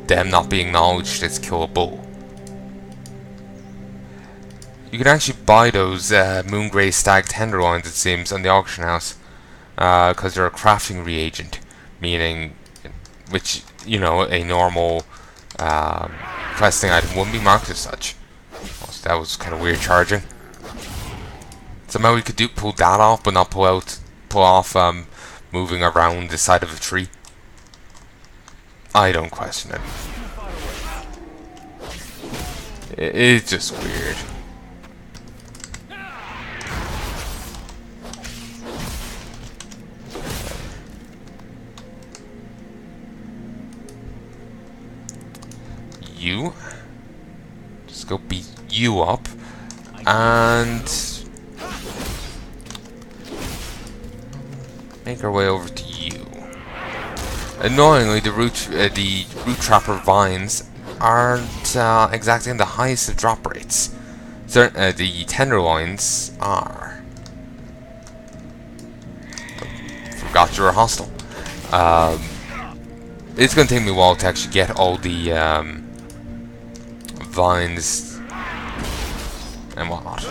them not being acknowledged as killable. You can actually buy those Moongrey Stag Tenderloins, it seems, on the auction house, because they're a crafting reagent, meaning, which, you know, a normal questing item wouldn't be marked as such. So that was kind of weird charging. Somehow we could pull that off, but not pull off moving around the side of a tree. I don't question it. It's just weird. You just go beat you up, and make our way over to you. Annoyingly, the root trapper vines aren't exactly in the highest of drop rates. The tenderloins are. Forgot you were hostile. It's going to take me a while to actually get all the vines and whatnot.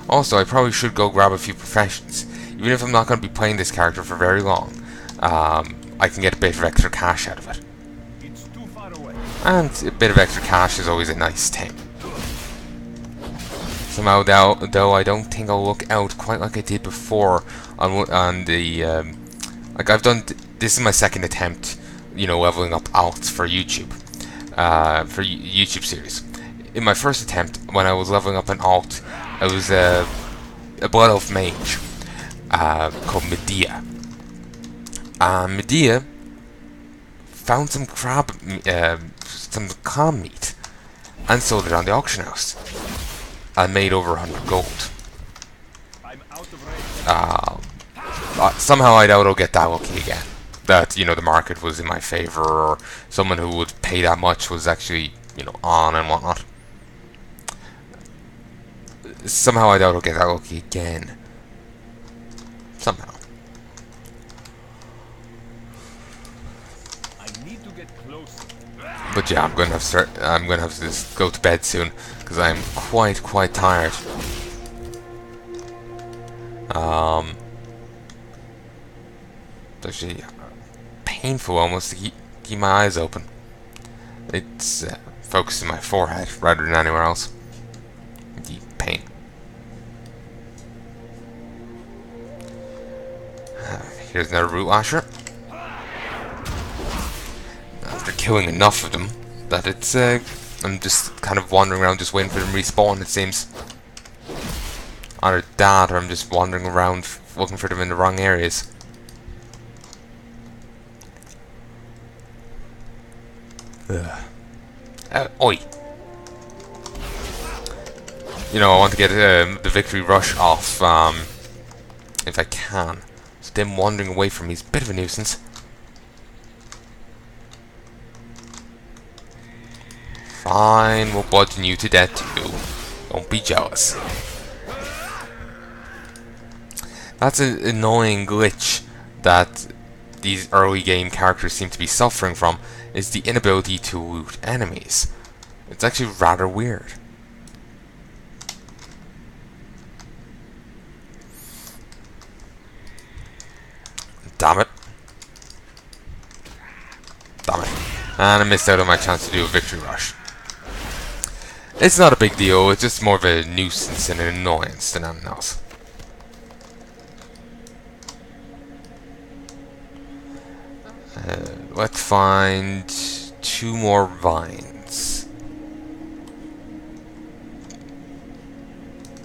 Also, I probably should go grab a few professions. Even if I'm not going to be playing this character for very long, I can get a bit of extra cash out of it. And a bit of extra cash is always a nice thing. Somehow, though, I don't think I'll look out quite like I did before on the like I've done. This is my second attempt, you know, leveling up alts for YouTube, YouTube series. In my first attempt, when I was leveling up an alt, I was a Blood Elf mage called Medea. Medea found some some clam meat, and sold it on the auction house, and made over 100 gold. Somehow I doubt I'll get that lucky again. That, you know, the market was in my favor, or someone who would pay that much was actually, you know, on and whatnot. Somehow I doubt I'll get that lucky again. Somehow. But yeah, I'm gonna have to just go to bed soon because I'm quite tired. It's actually painful almost to keep my eyes open. It's focused in my forehead rather than anywhere else. Deep pain. Here's another root lasher. After killing enough of them, that it's I'm just kind of wandering around, just waiting for them to respawn. It seems. Either that, or I'm just wandering around looking for them in the wrong areas. Oi! You know, I want to get the victory rush off, if I can. So them wandering away from me is a bit of a nuisance. Fine, we'll bludgeon you to death too. Don't be jealous. That's an annoying glitch that these early game characters seem to be suffering from, is the inability to loot enemies. It's actually rather weird. Damn it. Damn it. And I missed out on my chance to do a victory rush. It's not a big deal, it's just more of a nuisance and an annoyance than anything else. Let's find 2 more vines.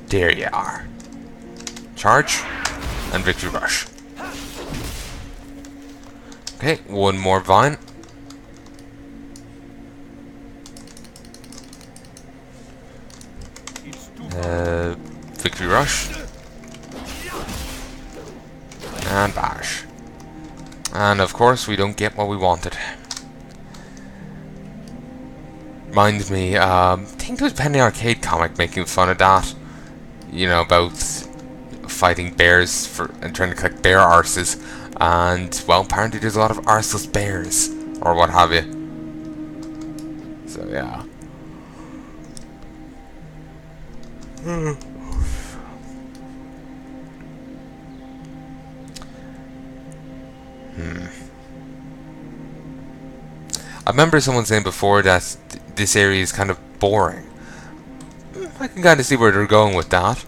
There you are. Charge and victory rush. Okay, 1 more vine. Victory rush. And bash. And of course we don't get what we wanted. Reminds me, I think there was a Penny Arcade comic making fun of that. You know, about fighting bears and trying to collect bear arses. And, well, apparently there's a lot of arseless bears or what have you. So yeah. I remember someone saying before that this area is kind of boring. I can kind of see where they're going with that.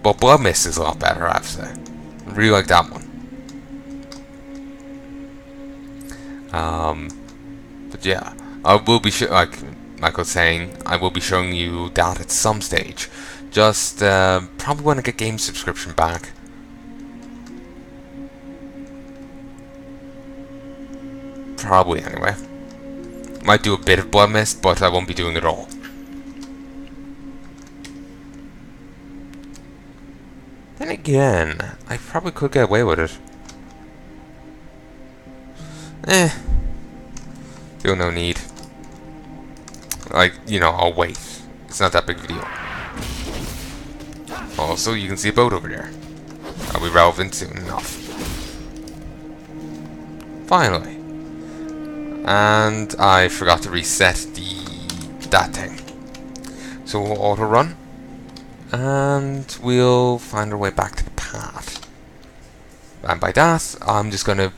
But Blood Mist is a lot better, I have to say. I really like that one. But yeah, I will be like Michael's saying, I will be showing you that at some stage. Just probably when I get game subscription back. Probably anyway. Might do a bit of Blood Mist, but I won't be doing it all. Then again, I probably could get away with it. Feel no need. Like, you know, I'll wait. It's not that big of a deal. Also, you can see a boat over there. That'll be relevant soon enough. Finally. And I forgot to reset that thing. So we'll auto run. And we'll find our way back to the path. And by that, I'm just going to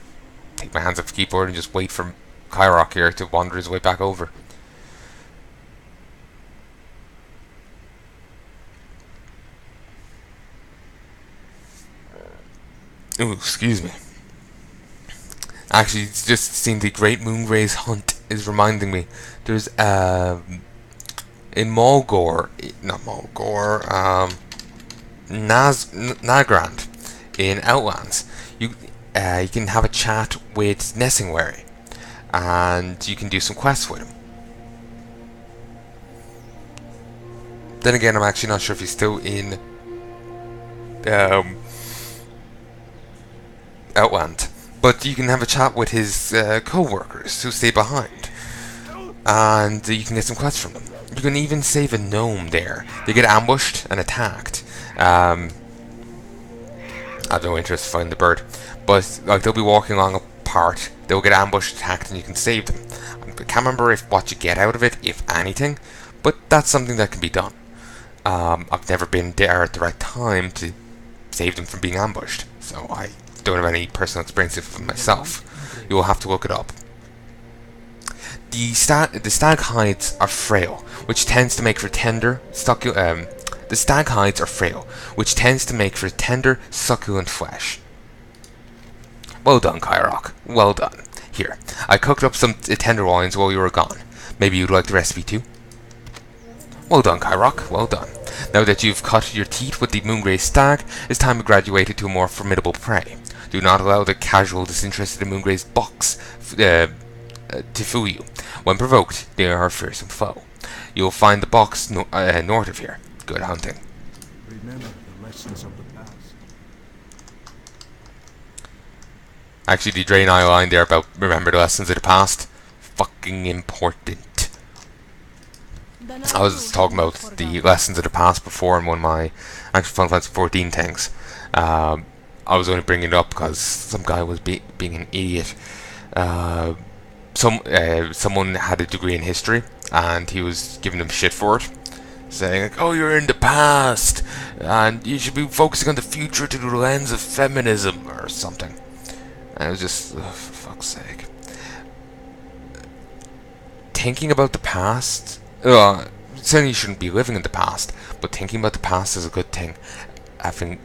take my hands off the keyboard and just wait for Qyrok here to wander his way back over. Ooh, excuse me. Actually, it's just seeing the Great Moongray's Hunt is reminding me. There's in Mulgore, not Mulgore, Nagrand in Outlands. You can have a chat with Nessingwary, and you can do some quests with him. Then again, I'm actually not sure if he's still in Outland, but you can have a chat with his co-workers who stay behind, and you can get some quests from them. You can even save a gnome there. They get ambushed and attacked. I have no interest in finding the bird, but like they'll be walking along a part, they'll get ambushed, attacked, and you can save them. I can't remember what you get out of it, if anything, but that's something that can be done. I've never been there at the right time to save them from being ambushed, so I don't have any personal experience with it myself. You will have to look it up. The stag hides are frail, which tends to make for tender, succulent. The stag hides are frail, which tends to make for tender, succulent flesh. Well done, Qyrok. Well done. Here, I cooked up some tenderloins while you were gone. Maybe you'd like the recipe too? Well done, Qyrok. Well done. Now that you've cut your teeth with the Moongrey stag, it's time to graduate to a more formidable prey. Do not allow the casual, disinterested Moongrey's bucks to fool you. When provoked, they are a fearsome foe. You'll find the box north of here. Good hunting. Remember the lessons of the past. Actually, the Drain Eye line there about remember the lessons of the past, fucking important. I was talking about the lessons of the past before in one of my actual Final Fantasy 14 things. I was only bringing it up because some guy was being an idiot. Someone had a degree in history, and he was giving them shit for it, saying like, "Oh, you're in the past, and you should be focusing on the future through the lens of feminism or something." And it was just, for fuck's sake. Thinking about the past, certainly you shouldn't be living in the past, but thinking about the past is a good thing. Having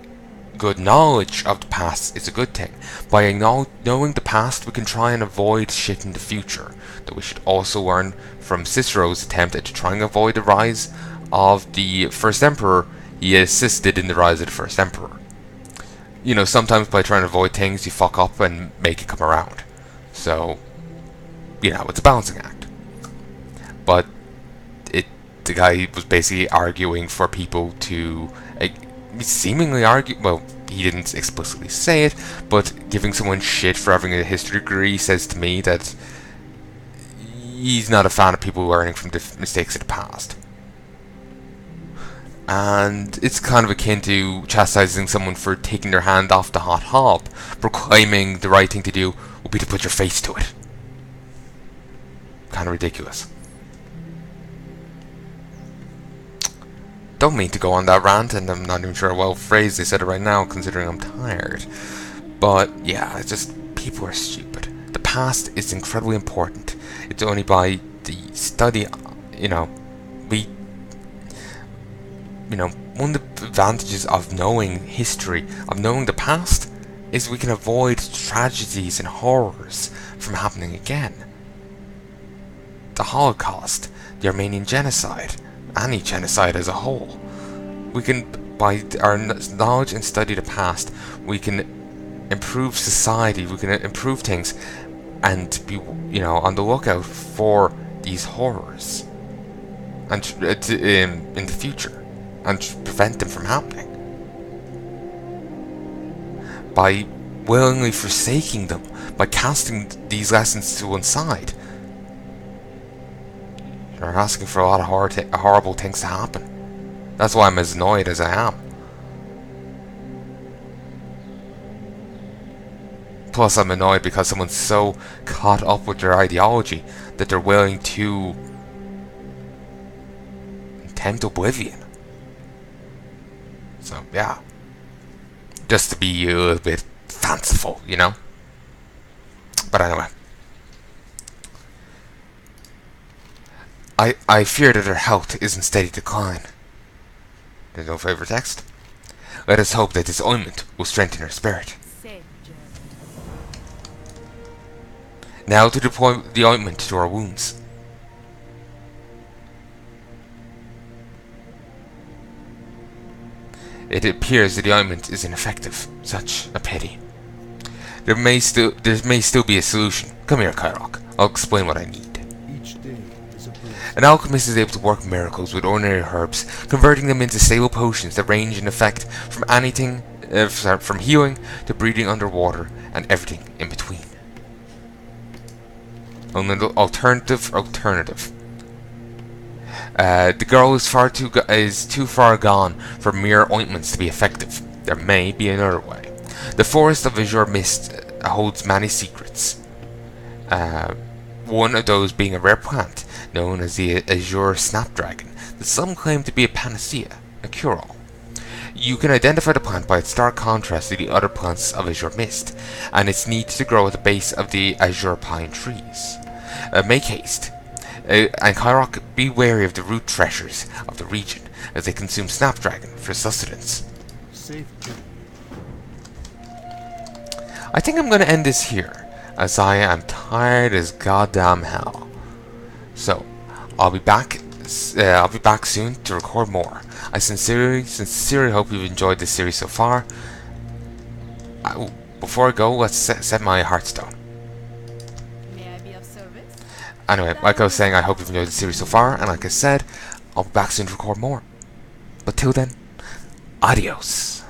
good knowledge of the past is a good thing. By knowing the past, we can try and avoid shit in the future. Though we should also learn from Cicero's attempt at trying to avoid the rise of the first emperor. He assisted in the rise of the first emperor. You know, sometimes by trying to avoid things, you fuck up and make it come around. So, you know, it's a balancing act. But the guy was basically arguing for people to seemingly argue. Well, he didn't explicitly say it, but giving someone shit for having a history degree says to me that he's not a fan of people learning from the mistakes of the past. And it's kind of akin to chastising someone for taking their hand off the hot hob, proclaiming the right thing to do will be to put your face to it. kind of ridiculous. Don't mean to go on that rant, and I'm not even sure how well phrased they said it right now, considering I'm tired. But yeah, it's just, people are stupid. The past is incredibly important. It's only by the study, one of the advantages of knowing history, of knowing the past, is we can avoid tragedies and horrors from happening again. The Holocaust, the Armenian genocide, any genocide as a whole. We can, by our knowledge and study of the past, we can improve society, we can improve things, and be, on the lookout for these horrors, and in the future, and prevent them from happening. By willingly forsaking them, by casting these lessons to one side, you're asking for a lot of horrible things to happen. That's why I'm as annoyed as I am. Plus, I'm annoyed because someone's so caught up with their ideology that they're willing to tempt oblivion. So, yeah. Just to be a little bit fanciful, But anyway. I fear that her health is in steady decline. There's no further text. Let us hope that this ointment will strengthen her spirit. Now to deploy the ointment to our wounds. It appears that the ointment is ineffective. Such a pity. There may still be a solution. Come here, Qyrok. I'll explain what I need. Each day is a birth. An alchemist is able to work miracles with ordinary herbs, converting them into stable potions that range in effect from anything, from healing to breathing underwater and everything in between. Alternative. The girl is too far gone for mere ointments to be effective. There may be another way. The forest of azure mist holds many secrets. One of those being a rare plant known as the azure snapdragon that some claim to be a panacea, a cure-all. You can identify the plant by its stark contrast to the other plants of azure mist, and its need to grow at the base of the azure pine trees. Make haste. And Qyrok, be wary of the root treasures of the region, as they consume snapdragon for sustenance. Safe journey. I think I'm going to end this here, as I am tired as goddamn hell. So, I'll be back soon to record more. I sincerely hope you've enjoyed this series so far. Before I go, let's set my heartstone. May I be of service? Anyway, like I was saying, I hope you've enjoyed the series so far, and like I said, I'll be back soon to record more. But till then, adios.